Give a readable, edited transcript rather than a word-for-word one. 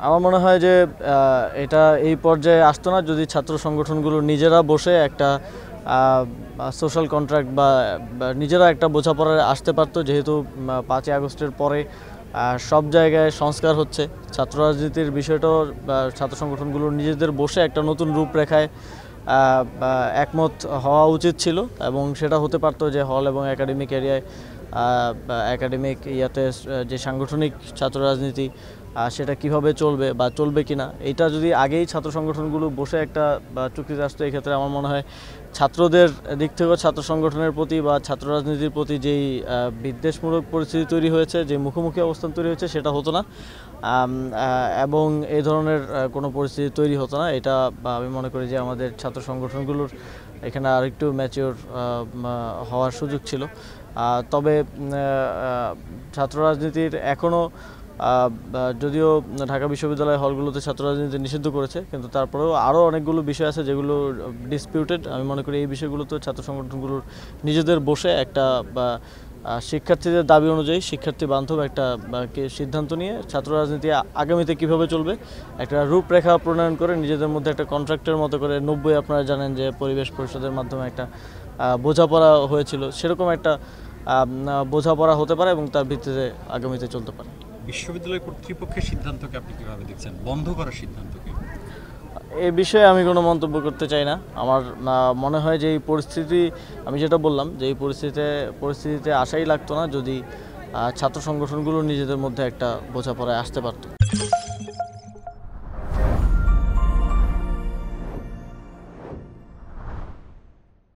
আমার মনে হয় যে এটা এই পর্যায়ে আসতো না যদি ছাত্র সংগঠনগুলো নিজেরা বসে একটা সোশ্যাল কন্ট্রাক্ট বা নিজেরা একটা বোঝাপড়ায় আসতে পারতো। যেহেতু 5ই আগস্টের পরে সব জায়গায় সংস্কার হচ্ছে, ছাত্র রাজনীতির বিষয়টাও ছাত্র সংগঠনগুলোর নিজেদের বসে একটা নতুন রূপরেখায় একমত হওয়া উচিত ছিল, এবং সেটা হতে পারতো যে হল এবং একাডেমিক এরিয়ায় একাডেমিক ইয়াতে যে সাংগঠনিক ছাত্র রাজনীতি সেটা কিভাবে চলবে বা চলবে কিনা, এটা যদি আগেই ছাত্র সংগঠনগুলো বসে একটা চুক্তিতে আসতো, এই ক্ষেত্রে আমার মনে হয় ছাত্রদের দিক থেকেও ছাত্র সংগঠনের প্রতি বা ছাত্র রাজনীতির প্রতি যেই বিদ্বেষমূলক পরিস্থিতি তৈরি হয়েছে, যে মুখোমুখি অবস্থান তৈরি হয়েছে, সেটা হতো না এবং এই ধরনের কোনো পরিস্থিতি তৈরি হতো না। এটা আমি মনে করি যে আমাদের ছাত্র সংগঠনগুলোর এখানে আরেকটু ম্যাচিওর হওয়ার সুযোগ ছিল। তবে ছাত্র রাজনীতির এখনও যদিও ঢাকা বিশ্ববিদ্যালয় হলগুলোতে ছাত্র রাজনীতি নিষিদ্ধ করেছে, কিন্তু তারপরেও আরও অনেকগুলো বিষয় আছে যেগুলো ডিসপিউটেড। আমি মনে করি এই বিষয়গুলোতে ছাত্র সংগঠনগুলোর নিজেদের বসে একটা শিক্ষার্থীদের দাবি অনুযায়ী শিক্ষার্থী বান্ধব একটা সিদ্ধান্ত নিয়ে ছাত্র রাজনীতি আগামীতে কীভাবে চলবে একটা রূপরেখা প্রণয়ন করে নিজেদের মধ্যে একটা কন্ট্রাক্টের মতো করে 90 আপনারা জানেন যে পরিবেশ পরিষদের মাধ্যমে একটা বোঝাপড়া হয়েছিল, সেরকম একটা বোঝাপড়া হতে পারে এবং তার ভিত্তিতে আগামীতে চলতে পারে। বিশ্ববিদ্যালয় কর্তৃপক্ষের সিদ্ধান্তকে আপনি কিভাবে দেখছেন, বন্ধ করার সিদ্ধান্তকে? এই বিষয়ে আমি কোনো মন্তব্য করতে চাই না। আমার মনে হয় যে এই পরিস্থিতি, আমি যেটা বললাম যে এই পরিস্থিতিতে আসাই লাগতো না যদি ছাত্র সংগঠনগুলো নিজেদের মধ্যে একটা বোঝাপড়ায় আসতে পারতো।